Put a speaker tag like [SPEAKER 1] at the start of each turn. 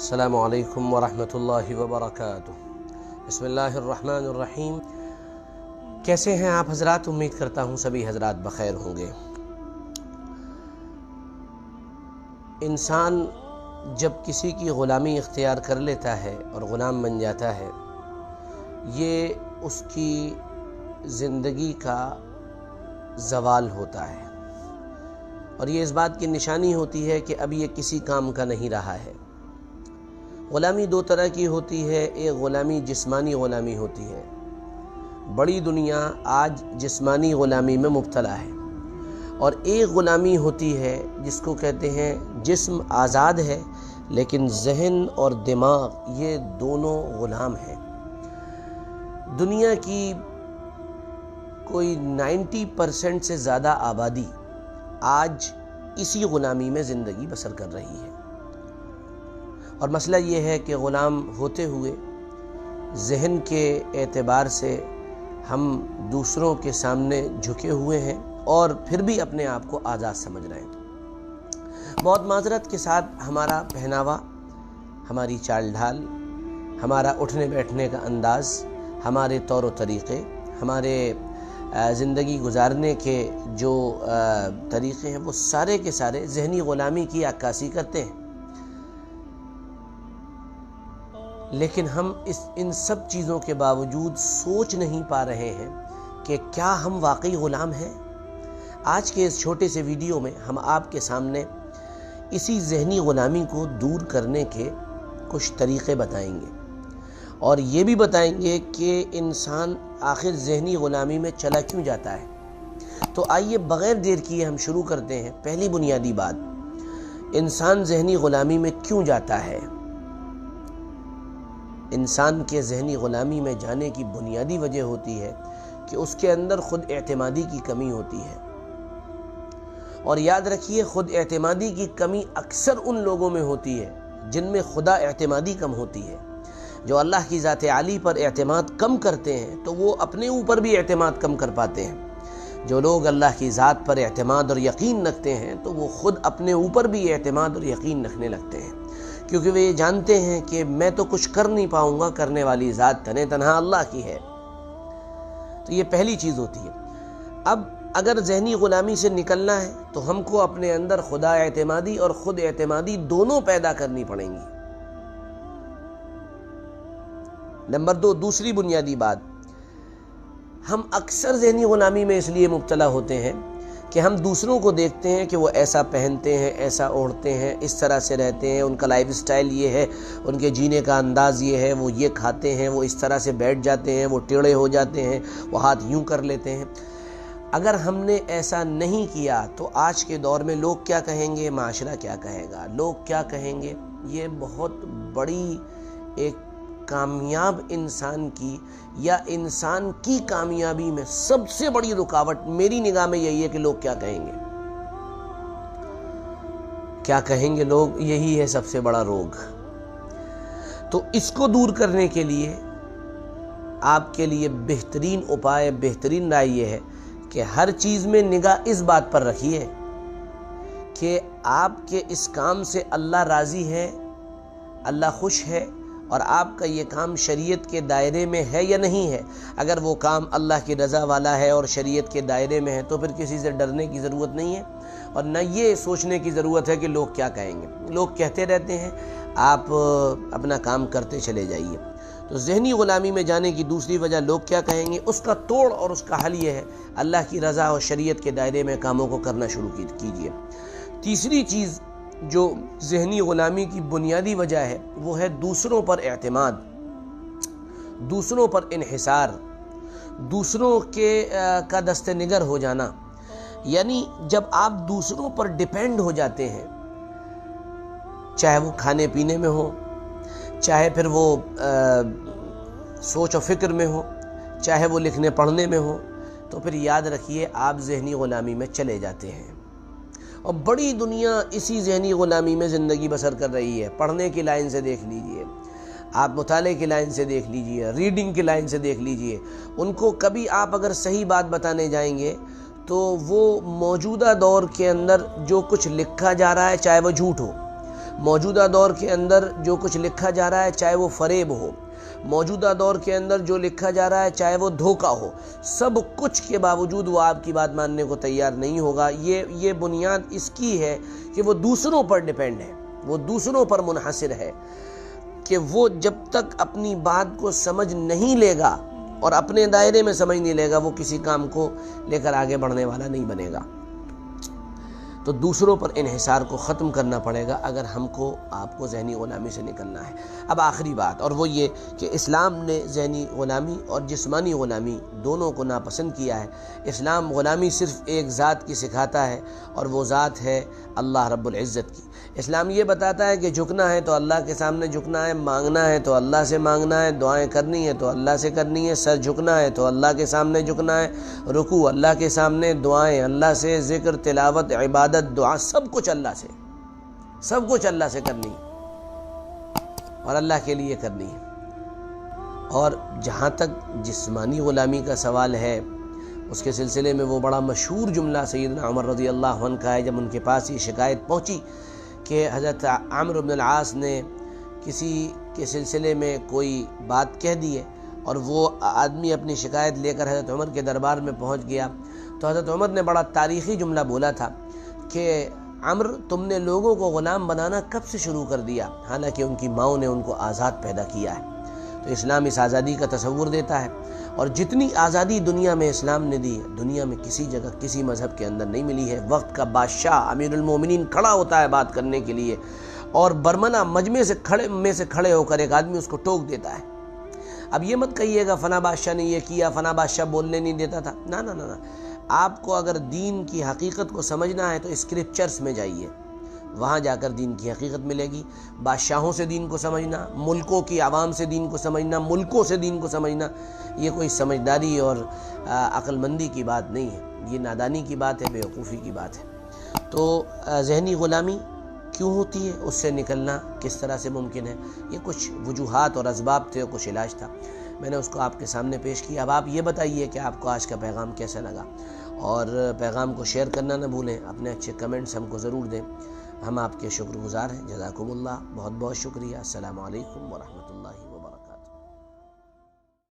[SPEAKER 1] السلام علیکم ورحمۃ اللہ وبرکاتہ۔ بسم اللہ الرحمن الرحیم۔ کیسے ہیں آپ حضرات؟ امید کرتا ہوں سبھی حضرات بخیر ہوں گے۔ انسان جب کسی کی غلامی اختیار کر لیتا ہے اور غلام بن جاتا ہے، یہ اس کی زندگی کا زوال ہوتا ہے، اور یہ اس بات کی نشانی ہوتی ہے کہ اب یہ کسی کام کا نہیں رہا ہے۔ غلامی دو طرح کی ہوتی ہے، ایک غلامی جسمانی غلامی ہوتی ہے۔ بڑی دنیا آج جسمانی غلامی میں مبتلا ہے، اور ایک غلامی ہوتی ہے جس کو کہتے ہیں جسم آزاد ہے لیکن ذہن اور دماغ یہ دونوں غلام ہیں۔ دنیا کی کوئی 90% سے زیادہ آبادی آج اسی غلامی میں زندگی بسر کر رہی ہے، اور مسئلہ یہ ہے کہ غلام ہوتے ہوئے ذہن کے اعتبار سے ہم دوسروں کے سامنے جھکے ہوئے ہیں اور پھر بھی اپنے آپ کو آزاد سمجھ رہے ہیں۔ بہت معذرت کے ساتھ ہمارا پہناوا، ہماری چال ڈھال، ہمارا اٹھنے بیٹھنے کا انداز، ہمارے طور و طریقے، ہمارے زندگی گزارنے کے جو طریقے ہیں، وہ سارے کے سارے ذہنی غلامی کی عکاسی کرتے ہیں۔ لیکن ہم ان سب چیزوں کے باوجود سوچ نہیں پا رہے ہیں کہ کیا ہم واقعی غلام ہیں۔ آج کے اس چھوٹے سے ویڈیو میں ہم آپ کے سامنے اسی ذہنی غلامی کو دور کرنے کے کچھ طریقے بتائیں گے، اور یہ بھی بتائیں گے کہ انسان آخر ذہنی غلامی میں چلا کیوں جاتا ہے۔ تو آئیے بغیر دیر کیے ہم شروع کرتے ہیں۔ پہلی بنیادی بات، انسان ذہنی غلامی میں کیوں جاتا ہے؟ انسان کے ذہنی غلامی میں جانے کی بنیادی وجہ ہوتی ہے کہ اس کے اندر خود اعتمادی کی کمی ہوتی ہے، اور یاد رکھیے خود اعتمادی کی کمی اکثر ان لوگوں میں ہوتی ہے جن میں خدا اعتمادی کم ہوتی ہے۔ جو اللہ کی ذات عالی پر اعتماد کم کرتے ہیں تو وہ اپنے اوپر بھی اعتماد کم کر پاتے ہیں۔ جو لوگ اللہ کی ذات پر اعتماد اور یقین رکھتے ہیں تو وہ خود اپنے اوپر بھی اعتماد اور یقین رکھنے لگتے ہیں، کیونکہ وہ یہ جانتے ہیں کہ میں تو کچھ کر نہیں پاؤں گا، کرنے والی ذات تنہا اللہ کی ہے۔ تو یہ پہلی چیز ہوتی ہے۔ اب اگر ذہنی غلامی سے نکلنا ہے تو ہم کو اپنے اندر خدا اعتمادی اور خود اعتمادی دونوں پیدا کرنی پڑیں گی۔ نمبر 2، دوسری بنیادی بات، ہم اکثر ذہنی غلامی میں اس لیے مبتلا ہوتے ہیں کہ ہم دوسروں کو دیکھتے ہیں کہ وہ ایسا پہنتے ہیں، ایسا اوڑھتے ہیں، اس طرح سے رہتے ہیں، ان کا لائف سٹائل یہ ہے، ان کے جینے کا انداز یہ ہے، وہ یہ کھاتے ہیں، وہ اس طرح سے بیٹھ جاتے ہیں، وہ ٹیڑھے ہو جاتے ہیں، وہ ہاتھ یوں کر لیتے ہیں۔ اگر ہم نے ایسا نہیں کیا تو آج کے دور میں لوگ کیا کہیں گے، معاشرہ کیا کہے گا، لوگ کیا کہیں گے، یہ بہت بڑی ایک کامیاب انسان کی یا انسان کی کامیابی میں سب سے بڑی رکاوٹ میری نگاہ میں یہی ہے کہ لوگ کیا کہیں گے۔ کیا کہیں گے لوگ، یہی ہے سب سے بڑا روگ۔ تو اس کو دور کرنے کے لیے آپ کے لیے بہترین اپائے، بہترین رائے یہ ہے کہ ہر چیز میں نگاہ اس بات پر رکھیے کہ آپ کے اس کام سے اللہ راضی ہے، اللہ خوش ہے، اور آپ کا یہ کام شریعت کے دائرے میں ہے یا نہیں ہے۔ اگر وہ کام اللہ کی رضا والا ہے اور شریعت کے دائرے میں ہے تو پھر کسی سے ڈرنے کی ضرورت نہیں ہے، اور نہ یہ سوچنے کی ضرورت ہے کہ لوگ کیا کہیں گے۔ لوگ کہتے رہتے ہیں، آپ اپنا کام کرتے چلے جائیے۔ تو ذہنی غلامی میں جانے کی دوسری وجہ لوگ کیا کہیں گے، اس کا توڑ اور اس کا حل یہ ہے اللہ کی رضا اور شریعت کے دائرے میں کاموں کو کرنا شروع کیجیے۔ تیسری چیز جو ذہنی غلامی کی بنیادی وجہ ہے وہ ہے دوسروں پر اعتماد، دوسروں پر انحصار، دوسروں کا دست نگر ہو جانا۔ یعنی جب آپ دوسروں پر ڈیپینڈ ہو جاتے ہیں، چاہے وہ کھانے پینے میں ہو، چاہے پھر وہ سوچ و فکر میں ہو، چاہے وہ لکھنے پڑھنے میں ہو، تو پھر یاد رکھیے آپ ذہنی غلامی میں چلے جاتے ہیں، اور بڑی دنیا اسی ذہنی غلامی میں زندگی بسر کر رہی ہے۔ پڑھنے کی لائن سے دیکھ لیجئے، آپ مطالعے کی لائن سے دیکھ لیجئے، ریڈنگ کی لائن سے دیکھ لیجئے، ان کو کبھی آپ اگر صحیح بات بتانے جائیں گے تو وہ موجودہ دور کے اندر جو کچھ لکھا جا رہا ہے چاہے وہ جھوٹ ہو، موجودہ دور کے اندر جو کچھ لکھا جا رہا ہے چاہے وہ فریب ہو، موجودہ دور کے اندر جو لکھا جا رہا ہے چاہے وہ دھوکہ ہو، سب کچھ کے باوجود وہ آپ کی بات ماننے کو تیار نہیں ہوگا۔ یہ بنیاد اس کی ہے کہ وہ دوسروں پر ڈیپینڈ ہے، وہ دوسروں پر منحصر ہے، کہ وہ جب تک اپنی بات کو سمجھ نہیں لے گا اور اپنے دائرے میں سمجھ نہیں لے گا، وہ کسی کام کو لے کر آگے بڑھنے والا نہیں بنے گا۔ تو دوسروں پر انحصار کو ختم کرنا پڑے گا اگر ہم کو آپ کو ذہنی غلامی سے نکلنا ہے۔ اب آخری بات، اور وہ یہ کہ اسلام نے ذہنی غلامی اور جسمانی غلامی دونوں کو ناپسند کیا ہے۔ اسلام غلامی صرف ایک ذات کی سکھاتا ہے، اور وہ ذات ہے اللہ رب العزت کی۔ اسلام یہ بتاتا ہے کہ جھکنا ہے تو اللہ کے سامنے جھکنا ہے، مانگنا ہے تو اللہ سے مانگنا ہے، دعائیں کرنی ہے تو اللہ سے کرنی ہے، سر جھکنا ہے تو اللہ کے سامنے جھکنا ہے، رکوع اللہ کے سامنے، دعائیں اللہ سے، ذکر، تلاوت، عبادت، دعا، سب کچھ اللہ سے، سب کچھ اللہ سے کرنی ہے اور اللہ کے لیے کرنی ہے۔ اور جہاں تک جسمانی غلامی کا سوال ہے، اس کے سلسلے میں وہ بڑا مشہور جملہ سیدنا عمر رضی اللہ عنہ کا ہے، جب ان کے پاس یہ شکایت پہنچی کہ حضرت عمرو بن العاص نے کسی کے سلسلے میں کوئی بات کہہ دی ہے، اور وہ آدمی اپنی شکایت لے کر حضرت عمر کے دربار میں پہنچ گیا، تو حضرت عمر نے بڑا تاریخی جملہ بولا تھا کہ عمرو، تم نے لوگوں کو غلام بنانا کب سے شروع کر دیا، حالانکہ ان کی ماؤں نے ان کو آزاد پیدا کیا ہے۔ تو اسلام اس آزادی کا تصور دیتا ہے، اور جتنی آزادی دنیا میں اسلام نے دی ہے، دنیا میں کسی جگہ کسی مذہب کے اندر نہیں ملی ہے۔ وقت کا بادشاہ امیر المومنین کھڑا ہوتا ہے بات کرنے کے لیے، اور برمنہ مجمع سے کھڑے ہو کر ایک آدمی اس کو ٹوک دیتا ہے۔ اب یہ مت کہیے گا فلاں بادشاہ نے یہ کیا، فلاں بادشاہ بولنے نہیں دیتا تھا، نہ نہ نہ، آپ کو اگر دین کی حقیقت کو سمجھنا ہے تو اسکرپچرز میں جائیے، وہاں جا کر دین کی حقیقت ملے گی۔ بادشاہوں سے دین کو سمجھنا، ملکوں کی عوام سے دین کو سمجھنا، ملکوں سے دین کو سمجھنا، یہ کوئی سمجھداری اور عقل مندی کی بات نہیں ہے، یہ نادانی کی بات ہے، بیوقوفی کی بات ہے۔ تو ذہنی غلامی کیوں ہوتی ہے، اس سے نکلنا کس طرح سے ممکن ہے، یہ کچھ وجوہات اور اسباب تھے اور کچھ علاج تھا، میں نے اس کو آپ کے سامنے پیش کیا۔ اب آپ یہ بتائیے کہ آپ کو آج کا پیغام کیسا لگا، اور پیغام کو شیئر کرنا نہ بھولیں، اپنے اچھے کمنٹس ہم کو ضرور دیں، ہم آپ کے شکر گزار ہیں۔ جزاکم اللہ، بہت بہت شکریہ۔ السلام علیکم ورحمۃ اللہ۔